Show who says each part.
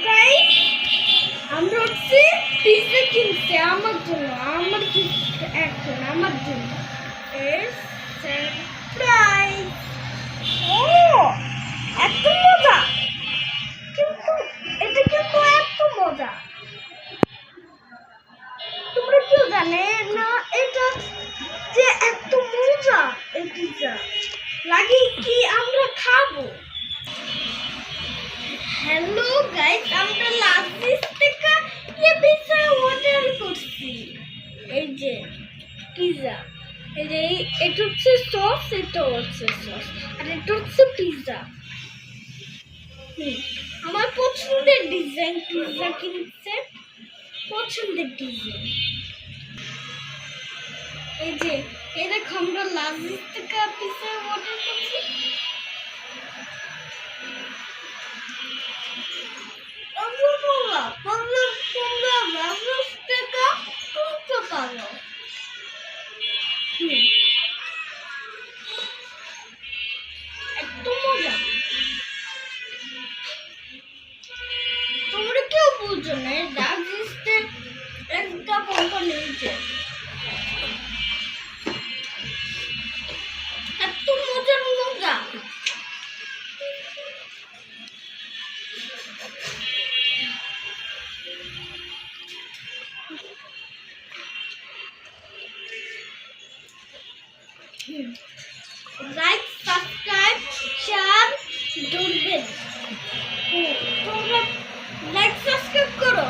Speaker 1: Guys আমরা হচ্ছে pizza কিনছে আমার জন্য, আমার কিনছে এখন আমার জন্য সারপ্রাইজ। ও এত মজা, কিন্তু এটা কিন্তু এত মজা তোমরা কেউ জানে না এটা যে এত মজা। এই পিৎজা লাগে কি আমরা খাবো। হ্যালো গাইস, আমরা লাজিজ থেকে এই পিৎজা অর্ডার করছি। এই যে পিৎজা, এই যে এটা হচ্ছে সস, এটা হচ্ছে সস, আর এটা হচ্ছে পিৎজা। আমার পছন্দের ডিজাইন পিৎজা কিনছে, পছন্দের ডিজাইন। এই যে এই দেখো আমরা লাজিজ থেকে পিৎজা অর্ডার করছি। তোমরা কেউ বুঝো না, ডাজিস্টের একটা কোম্পানি আছে, এত মজার মজা। লাইক সাবস্ক্রাইব শেয়ার করবেন, তোমরা লাইক সাবস্ক্রাইব করো।